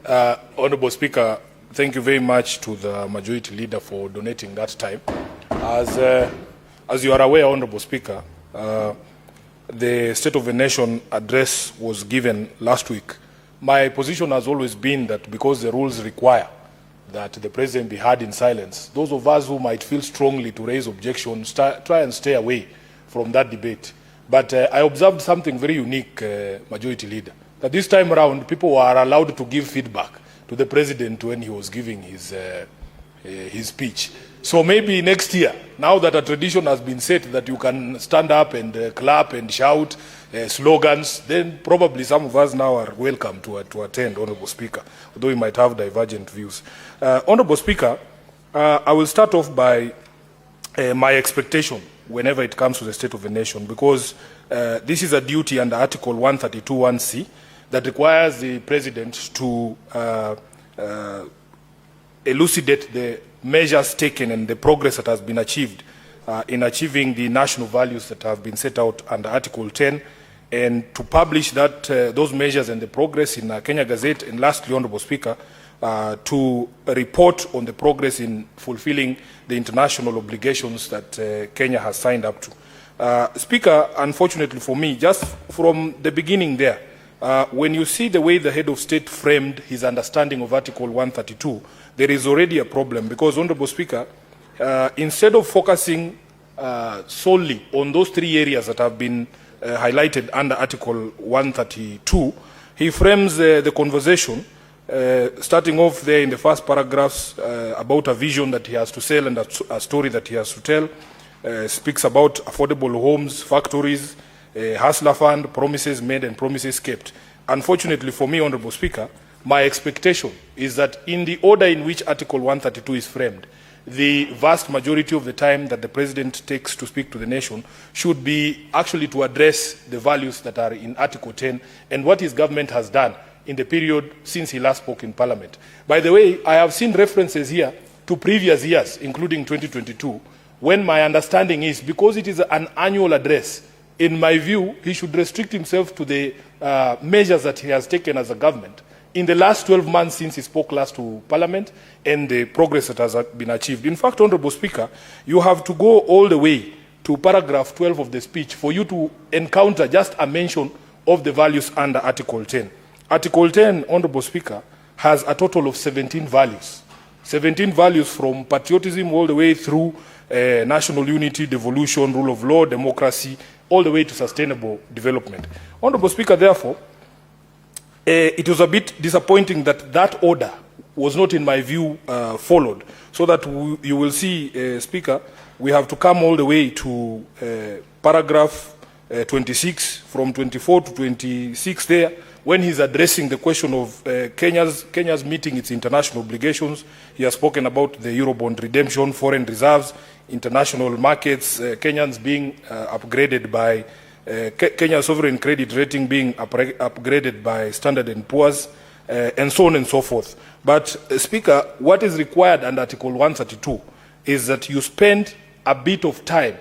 Honorable Speaker, thank you very much to the Majority Leader for donating that time. As you are aware, Honorable Speaker, the State of the Nation address was given last week. My position has always been that because the rules require that the President be heard in silence, those of us who might feel strongly to raise objections try and stay away from that debate. But I observed something very unique, Majority Leader, that this time around people were allowed to give feedback to the President when he was giving his speech. So maybe next year, now that a tradition has been set that you can stand up and clap and shout slogans, then probably some of us now are welcome to attend, Honorable Speaker, although we might have divergent views. Honorable Speaker, I will start off by my expectation whenever it comes to the State of the Nation, because this is a duty under Article 132(1)(c) that requires the President to elucidate the measures taken and the progress that has been achieved in achieving the national values that have been set out under Article 10, and to publish that those measures and the progress in Kenya Gazette, and lastly, Honorable Speaker, to report on the progress in fulfilling the international obligations that Kenya has signed up to. Speaker, unfortunately for me, just from the beginning there, when you see the way the head of state framed his understanding of Article 132, there is already a problem, because, Honorable Speaker, instead of focusing solely on those three areas that have been highlighted under Article 132, he frames the conversation starting off there in the first paragraphs about a vision that he has to sell and a story that he has to tell, speaks about affordable homes, factories, hustler fund, promises made and promises kept. Unfortunately for me, Honorable Speaker, my expectation is that in the order in which Article 132 is framed, the vast majority of the time that the President takes to speak to the nation should be actually to address the values that are in Article 10 and what his government has done in the period since he last spoke in Parliament. By the way, I have seen references here to previous years, including 2022, when my understanding is, because it is an annual address, in my view, he should restrict himself to the measures that he has taken as a government in the last 12 months since he spoke last to Parliament and the progress that has been achieved. In fact, Honorable Speaker, you have to go all the way to paragraph 12 of the speech for you to encounter just a mention of the values under Article 10. Article 10, Honorable Speaker, has a total of 17 values. 17 values from patriotism all the way through national unity, devolution, rule of law, democracy, all the way to sustainable development. Honorable Speaker, therefore, it was a bit disappointing that that order was not, in my view, followed. So that you will see, Speaker, we have to come all the way to paragraph 26, from 24 to 26 there, when he's addressing the question of Kenya's meeting its international obligations. He has spoken about the Eurobond redemption, foreign reserves, international markets, Kenyans being upgraded by Kenya's sovereign credit rating being upgraded by Standard & Poor's, and so on and so forth. But, Speaker, what is required under Article 132 is that you spend a bit of time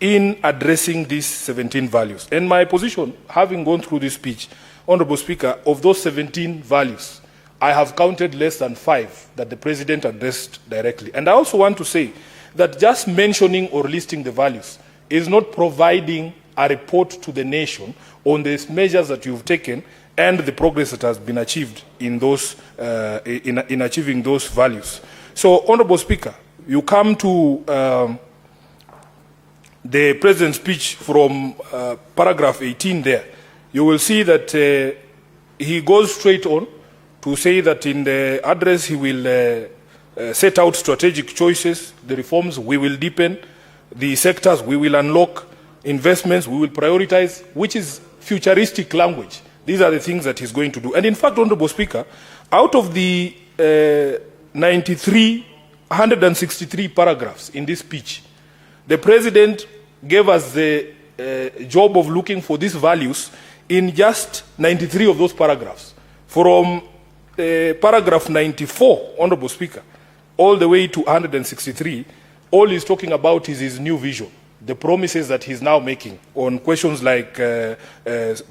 in addressing these 17 values. And my position, having gone through this speech, Honorable Speaker, of those 17 values, I have counted less than 5 that the President addressed directly. And I also want to say that just mentioning or listing the values is not providing a report to the nation on the measures that you've taken and the progress that has been achieved in those in achieving those values. So, Honorable Speaker, you come to the President's speech from paragraph 18 there. You will see that he goes straight on to say that in the address he will set out strategic choices, the reforms we will deepen, the sectors we will unlock, investments we will prioritize, which is futuristic language. These are the things that he's going to do. And in fact, Honorable Speaker, out of the 163 paragraphs in this speech, the President gave us the job of looking for these values in just 93 of those paragraphs. From paragraph 94, Honorable Speaker, all the way to 163, all he's talking about is his new vision, the promises that he's now making on questions like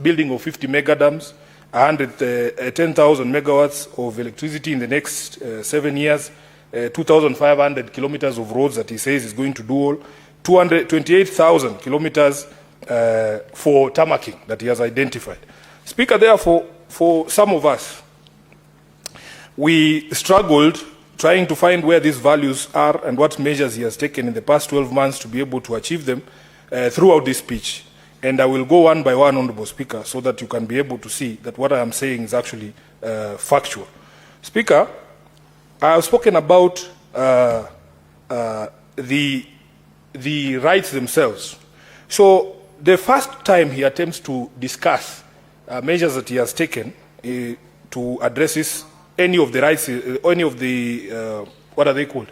building of 50 mega dams, 10,000 megawatts of electricity in the next 7 years, 2,500 kilometers of roads that he says is going to do all, 228,000 kilometers for tarmacking that he has identified. Speaker, therefore, for some of us, we struggled trying to find where these values are and what measures he has taken in the past 12 months to be able to achieve them throughout this speech. And I will go one by one, Honorable Speaker, so that you can be able to see that what I am saying is actually factual. Speaker, I have spoken about the rights themselves. So the first time he attempts to discuss measures that he has taken to address any of the rights, any of the, what are they called?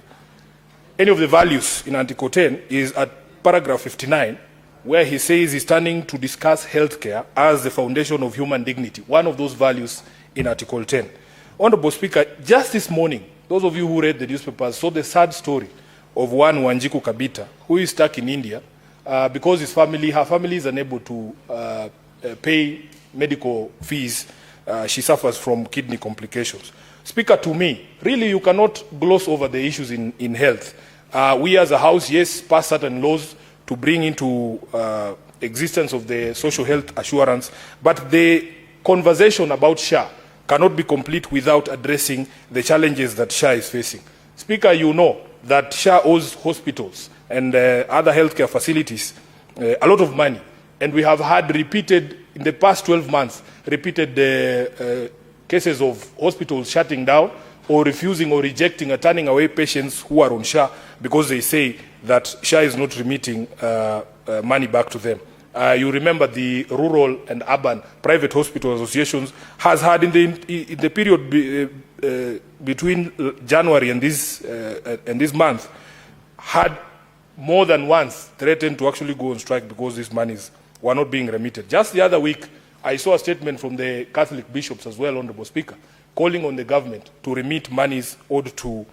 Any of the values in Article 10 is at paragraph 59, where he says he's turning to discuss healthcare as the foundation of human dignity, one of those values in Article 10. Honorable Speaker, just this morning, those of you who read the newspapers saw the sad story of one Wanjiku Kabita, who is stuck in India because her family is unable to pay medical fees. She suffers from kidney complications. Speaker, to me, really you cannot gloss over the issues in health. We as a House, yes, pass certain laws to bring into existence of the social health assurance, but the conversation about SHA cannot be complete without addressing the challenges that SHA is facing. Speaker, you know that SHA owes hospitals and other healthcare facilities a lot of money, and we have had repeated, in the past 12 months, repeated cases of hospitals shutting down or refusing or rejecting or turning away patients who are on SHA because they say that SHA is not remitting money back to them. You remember the rural and urban private hospital associations has had in the period between January and this month had more than once threatened to actually go on strike because these monies were not being remitted. Just the other week, I saw a statement from the Catholic bishops as well, Honorable Speaker, calling on the government to remit monies owed to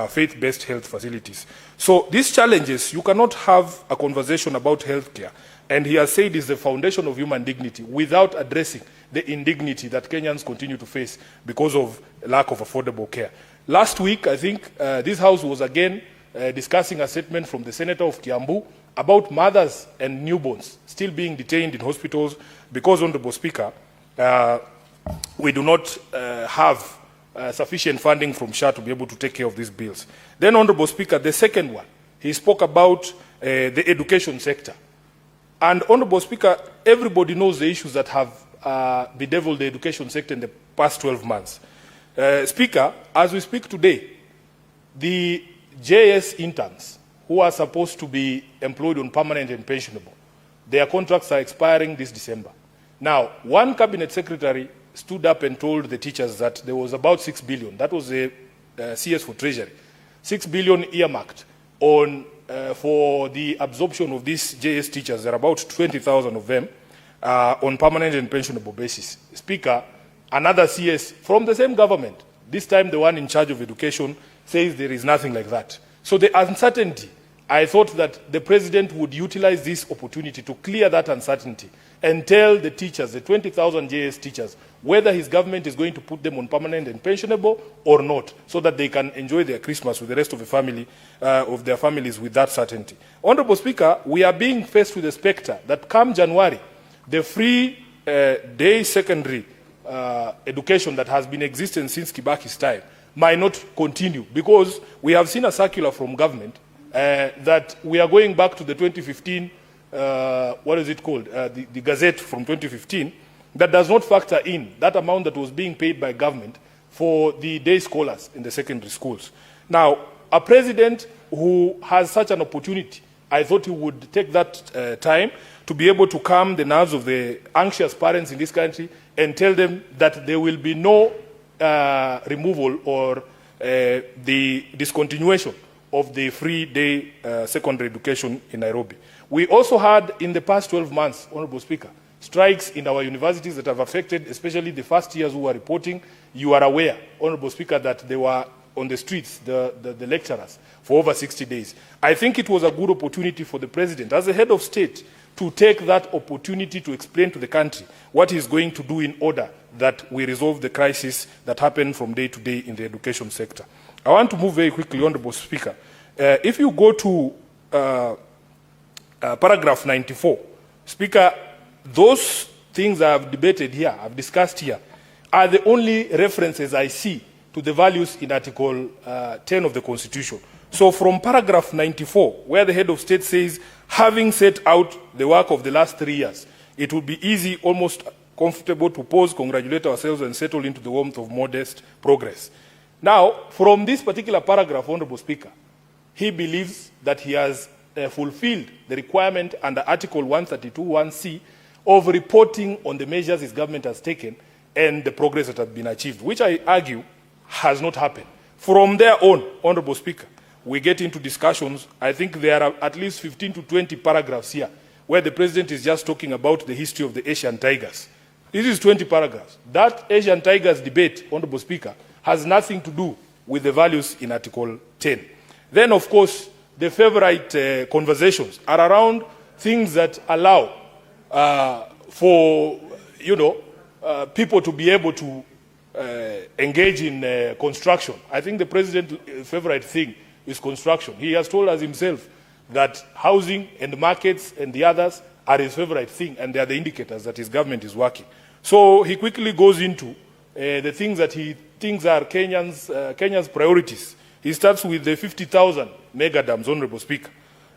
faith-based health facilities. So these challenges, you cannot have a conversation about healthcare, and he has said is the foundation of human dignity, without addressing the indignity that Kenyans continue to face because of lack of affordable care. Last week, I think this House was again discussing a statement from the Senator of Kiambu about mothers and newborns still being detained in hospitals because, Honorable Speaker, we do not have sufficient funding from SHA to be able to take care of these bills. Then, Honorable Speaker, the second one, he spoke about the education sector. And, Honorable Speaker, everybody knows the issues that have bedeviled the education sector in the past 12 months. Speaker, as we speak today, the JS interns who are supposed to be employed on permanent and pensionable, their contracts are expiring this December. Now, one cabinet secretary stood up and told the teachers that there was about 6 billion. That was the CS for Treasury. 6 billion earmarked on for the absorption of these JS teachers. There are about 20,000 of them on permanent and pensionable basis. Speaker, another CS from the same government, this time the one in charge of education, says there is nothing like that. So the uncertainty, I thought that the president would utilize this opportunity to clear that uncertainty and tell the teachers, the 20,000 JS teachers, whether his government is going to put them on permanent and pensionable or not, so that they can enjoy their Christmas with the rest of the family, of their families with that certainty. Honorable Speaker, we are being faced with the spectre that come January, the free day secondary education that has been existing since Kibaki's time might not continue, because we have seen a circular from government that we are going back to the 2015, what is it called, the Gazette from 2015, that does not factor in that amount that was being paid by government for the day scholars in the secondary schools. Now, a president who has such an opportunity, I thought he would take that time to be able to calm the nerves of the anxious parents in this country and tell them that there will be no removal or the discontinuation of the free day secondary education in Nairobi. We also had, in the past 12 months, Honorable Speaker, strikes in our universities that have affected, especially the first years who are reporting. You are aware, Honorable Speaker, that they were on the streets, the lecturers, for over 60 days. I think it was a good opportunity for the president, as a head of state, to take that opportunity to explain to the country what he's going to do in order that we resolve the crisis that happen from day to day in the education sector. I want to move very quickly, Honorable Speaker. If you go to paragraph 94, Speaker, those things I have debated here, I've discussed here, are the only references I see to the values in Article 10 of the Constitution. So from paragraph 94, where the head of state says, having set out the work of the last 3 years, it would be easy, almost comfortable to pause, congratulate ourselves, and settle into the warmth of modest progress. Now, from this particular paragraph, Honorable Speaker, he believes that he has fulfilled the requirement under Article 132(1)(c) of reporting on the measures his government has taken and the progress that has been achieved, which I argue has not happened. From there on, Honorable Speaker, we get into discussions. I think there are at least 15 to 20 paragraphs here where the President is just talking about the history of the Asian tigers. This is 20 paragraphs. That Asian tigers debate, Honorable Speaker, has nothing to do with the values in Article 10. Then, of course, the favorite conversations are around things that allow for, people to be able to engage in construction. I think the President's favorite thing is construction. He has told us himself that housing and markets and the others are his favorite thing, and they are the indicators that his government is working. So he quickly goes into the things that he thinks are Kenya's priorities. He starts with the 50,000 mega dams, Honorable Speaker,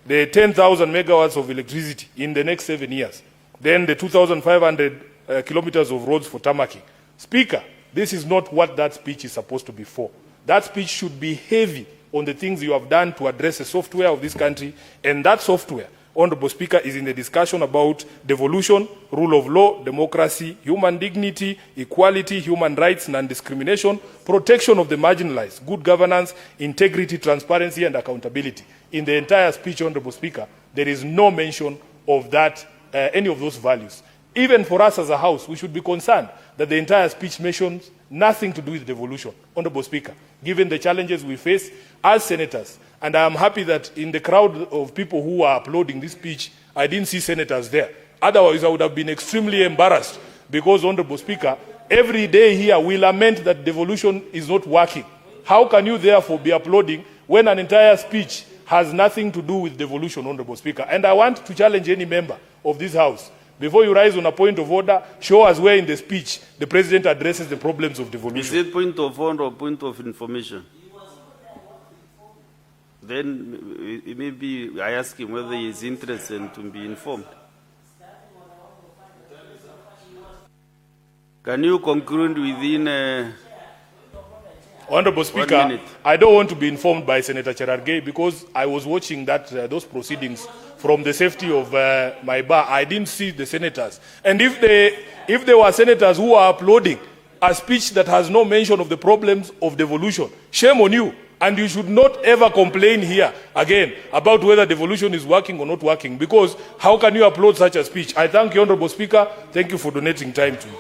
the 10,000 megawatts of electricity in the next 7 years, then the 2,500 kilometers of roads for tarmacking. Speaker, this is not what that speech is supposed to be for. That speech should be heavy on the things you have done to address the software of this country, and that software, Honorable Speaker, is in the discussion about devolution, rule of law, democracy, human dignity, equality, human rights, non-discrimination, protection of the marginalized, good governance, integrity, transparency, and accountability. In the entire speech, Honorable Speaker, there is no mention of that, any of those values. Even for us as a House, we should be concerned that the entire speech mentions nothing to do with devolution, Honorable Speaker, given the challenges we face as senators. And I am happy that in the crowd of people who are applauding this speech, I didn't see senators there. Otherwise, I would have been extremely embarrassed because, Honorable Speaker, every day here we lament that devolution is not working. How can you therefore be applauding when an entire speech has nothing to do with devolution, Honorable Speaker? And I want to challenge any member of this House. Before you rise on a point of order, show us where in the speech the President addresses the problems of devolution. Is it point of order or point of information? Then maybe I ask him whether he is interested in to be informed. Can you conclude within Honorable Speaker, I don't want to be informed by Senator Cherargei because I was watching those proceedings from the safety of my bar. I didn't see the senators. And if there were senators who are uploading a speech that has no mention of the problems of devolution, shame on you. And you should not ever complain here again about whether devolution is working or not working, because how can you upload such a speech? I thank you, Honorable Speaker. Thank you for donating time to me.